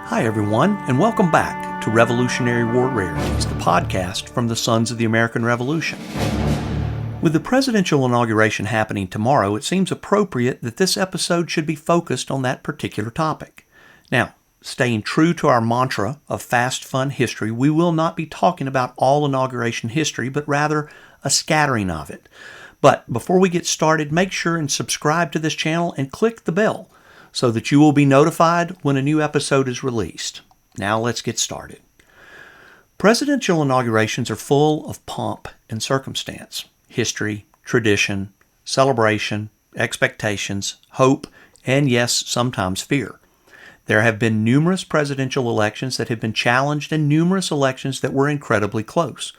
Hi, everyone, and welcome back to Revolutionary War Rarities, the podcast from the Sons of the American Revolution. With the presidential inauguration happening tomorrow, it seems appropriate that this episode should be focused on that particular topic. Now, staying true to our mantra of fast, fun history, we will not be talking about all inauguration history, but rather a scattering of it. But before we get started, make sure and subscribe to this channel and click the bell so that you will be notified when a new episode is released. Now let's get started. Presidential inaugurations are full of pomp and circumstance, history, tradition, celebration, expectations, hope, and yes, sometimes fear. There have been numerous presidential elections that have been challenged and numerous elections that were incredibly close.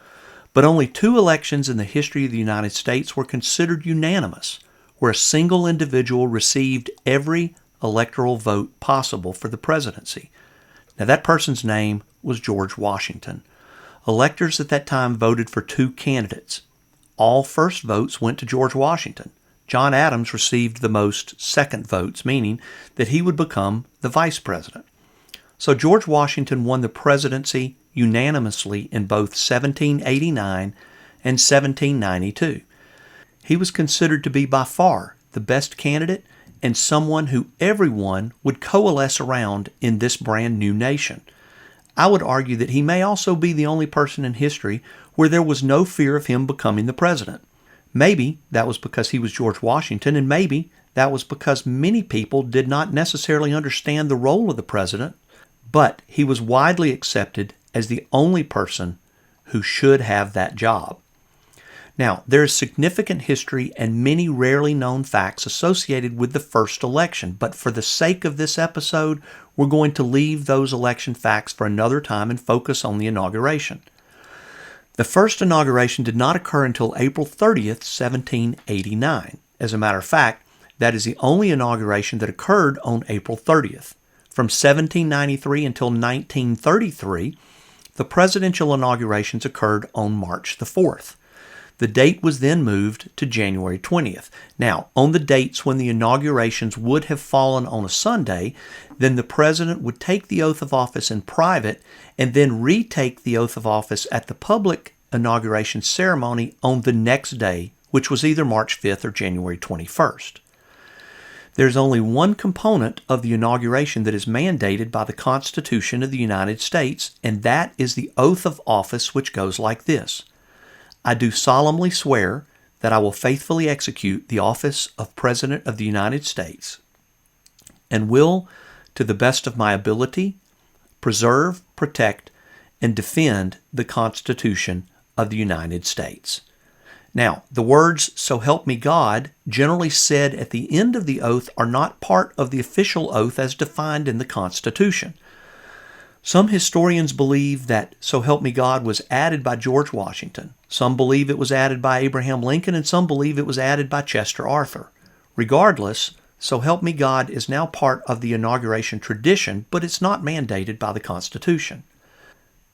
But only 2 elections in the history of the United States were considered unanimous, where a single individual received every electoral vote possible for the presidency. Now that person's name was George Washington. Electors at that time voted for 2 candidates. All first votes went to George Washington. John Adams received the most second votes, meaning that he would become the vice president. So George Washington won the presidency unanimously in both 1789 and 1792. He was considered to be by far the best candidate and someone who everyone would coalesce around in this brand new nation. I would argue that he may also be the only person in history where there was no fear of him becoming the president. Maybe that was because he was George Washington, and maybe that was because many people did not necessarily understand the role of the president, but he was widely accepted as the only person who should have that job. Now, there is significant history and many rarely known facts associated with the first election, but for the sake of this episode, we're going to leave those election facts for another time and focus on the inauguration. The first inauguration did not occur until April 30th, 1789. As a matter of fact, that is the only inauguration that occurred on April 30th. From 1793 until 1933, the presidential inaugurations occurred on March the 4th. The date was then moved to January 20th. Now, on the dates when the inaugurations would have fallen on a Sunday, then the president would take the oath of office in private and then retake the oath of office at the public inauguration ceremony on the next day, which was either March 5th or January 21st. There's only one component of the inauguration that is mandated by the Constitution of the United States, and that is the oath of office, which goes like this. I do solemnly swear that I will faithfully execute the office of President of the United States and will, to the best of my ability, preserve, protect, and defend the Constitution of the United States. Now, the words, "So help me God," generally said at the end of the oath are not part of the official oath as defined in the Constitution. Some historians believe that "So help me God" was added by George Washington. Some believe it was added by Abraham Lincoln, and some believe it was added by Chester Arthur. Regardless, "So help me God" is now part of the inauguration tradition, but it's not mandated by the Constitution.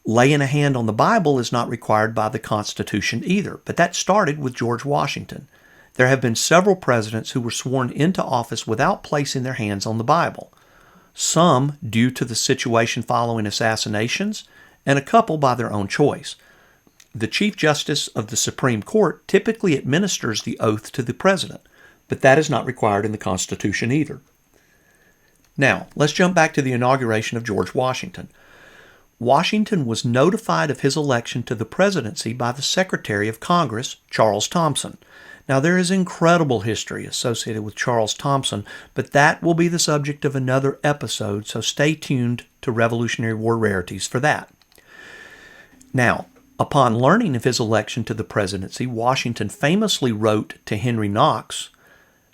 Laying a hand on the Bible is not required by the Constitution either, but that started with George Washington. There have been several presidents who were sworn into office without placing their hands on the Bible. Some due to the situation following assassinations, and a couple by their own choice. The Chief Justice of the Supreme Court typically administers the oath to the president, but that is not required in the Constitution either. Now, let's jump back to the inauguration of George Washington. Washington was notified of his election to the presidency by the Secretary of Congress, Charles Thomson. Now, there is incredible history associated with Charles Thomson, but that will be the subject of another episode, so stay tuned to Revolutionary War Rarities for that. Now, upon learning of his election to the presidency, Washington famously wrote to Henry Knox,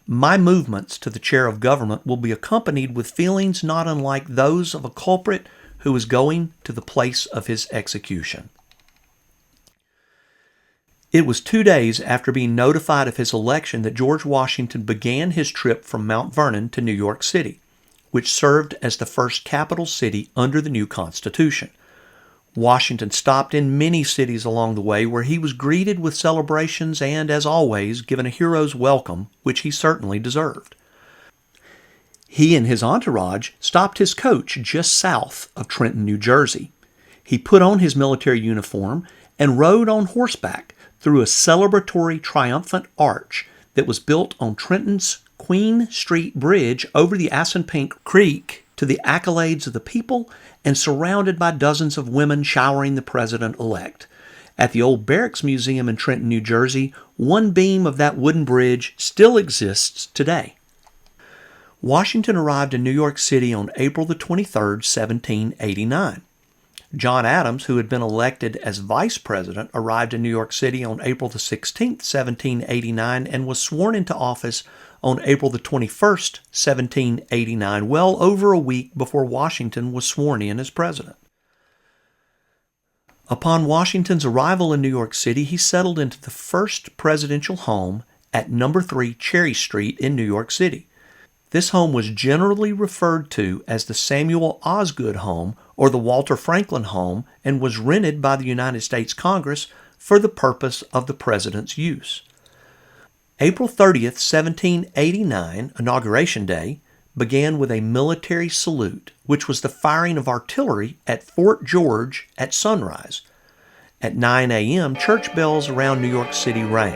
"My movements to the chair of government will be accompanied with feelings not unlike those of a culprit who is going to the place of his execution." It was 2 days after being notified of his election that George Washington began his trip from Mount Vernon to New York City, which served as the first capital city under the new Constitution. Washington stopped in many cities along the way where he was greeted with celebrations and, as always, given a hero's welcome, which he certainly deserved. He and his entourage stopped his coach just south of Trenton, New Jersey. He put on his military uniform and rode on horseback through a celebratory triumphant arch that was built on Trenton's Queen Street Bridge over the Assunpink Creek to the accolades of the people and surrounded by dozens of women showering the president-elect. At the old Barracks Museum in Trenton, New Jersey, one beam of that wooden bridge still exists today. Washington arrived in New York City on April the 23rd, 1789. John Adams, who had been elected as vice president, arrived in New York City on April the 16th, 1789, and was sworn into office on April the 21st, 1789, well over a week before Washington was sworn in as president. Upon Washington's arrival in New York City, he settled into the first presidential home at No. 3 Cherry Street in New York City. This home was generally referred to as the Samuel Osgood Home or the Walter Franklin Home and was rented by the United States Congress for the purpose of the president's use. April 30th, 1789, Inauguration Day, began with a military salute, which was the firing of artillery at Fort George at sunrise. At 9 a.m., church bells around New York City rang.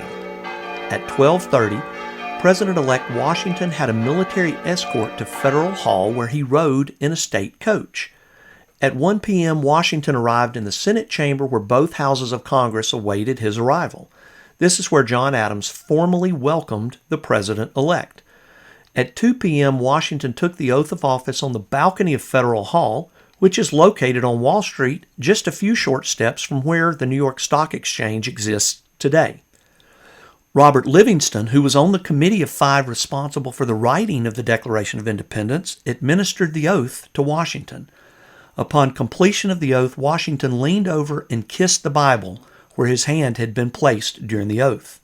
At 12:30, President-elect Washington had a military escort to Federal Hall where he rode in a state coach. At 1 p.m., Washington arrived in the Senate chamber where both houses of Congress awaited his arrival. This is where John Adams formally welcomed the president-elect. At 2 p.m., Washington took the oath of office on the balcony of Federal Hall, which is located on Wall Street, just a few short steps from where the New York Stock Exchange exists today. Robert Livingston, who was on the committee of 5 responsible for the writing of the Declaration of Independence, administered the oath to Washington. Upon completion of the oath, Washington leaned over and kissed the Bible where his hand had been placed during the oath.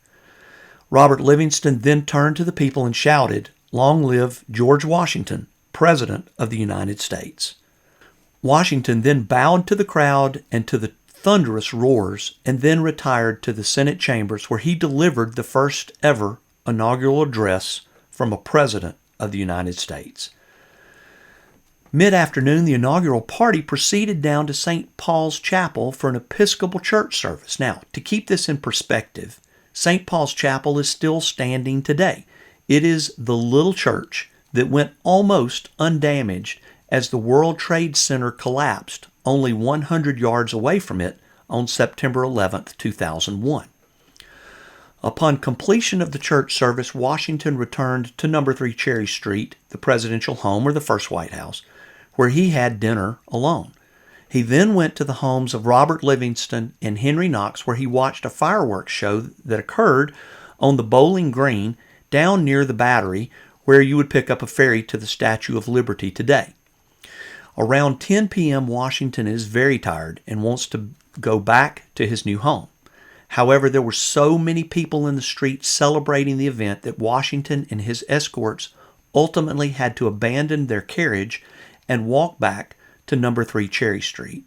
Robert Livingston then turned to the people and shouted, "Long live George Washington, President of the United States." Washington then bowed to the crowd and to the thunderous roars, and then retired to the Senate chambers where he delivered the first ever inaugural address from a President of the United States. Mid-afternoon, the inaugural party proceeded down to St. Paul's Chapel for an Episcopal church service. Now, to keep this in perspective, St. Paul's Chapel is still standing today. It is the little church that went almost undamaged as the World Trade Center collapsed only 100 yards away from it on September 11, 2001. Upon completion of the church service, Washington returned to No. 3 Cherry Street, the presidential home or the first White House, where he had dinner alone. He then went to the homes of Robert Livingston and Henry Knox, where he watched a fireworks show that occurred on the Bowling Green down near the Battery, where you would pick up a ferry to the Statue of Liberty today. Around 10 p.m., Washington is very tired and wants to go back to his new home. However, there were so many people in the streets celebrating the event that Washington and his escorts ultimately had to abandon their carriage and walk back to No. 3 Cherry Street.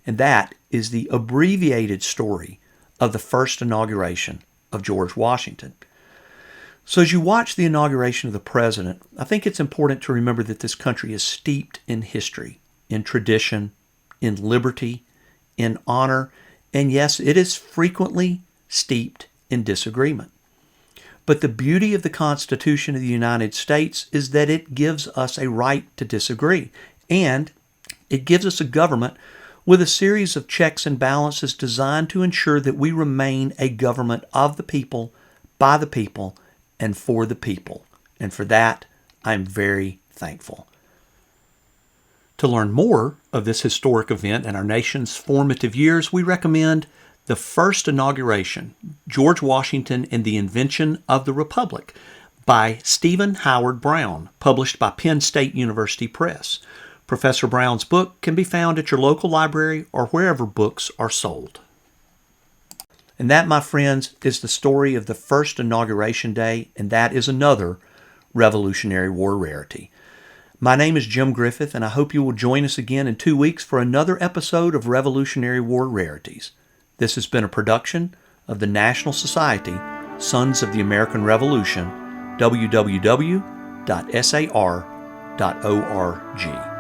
And that is the abbreviated story of the first inauguration of George Washington. So as you watch the inauguration of the president, I think it's important to remember that this country is steeped in history, in tradition, in liberty, in honor, and yes, it is frequently steeped in disagreement. But the beauty of the Constitution of the United States is that it gives us a right to disagree, and it gives us a government with a series of checks and balances designed to ensure that we remain a government of the people, by the people, and for the people. And for that, I'm very thankful. To learn more of this historic event and our nation's formative years, we recommend The First Inauguration, George Washington and the Invention of the Republic by Stephen Howard Brown, published by Penn State University Press. Professor Brown's book can be found at your local library or wherever books are sold. And that, my friends, is the story of the first Inauguration Day, and that is another Revolutionary War rarity. My name is Jim Griffith, and I hope you will join us again in 2 weeks for another episode of Revolutionary War Rarities. This has been a production of the National Society, Sons of the American Revolution, www.sar.org. www.inauguration.org.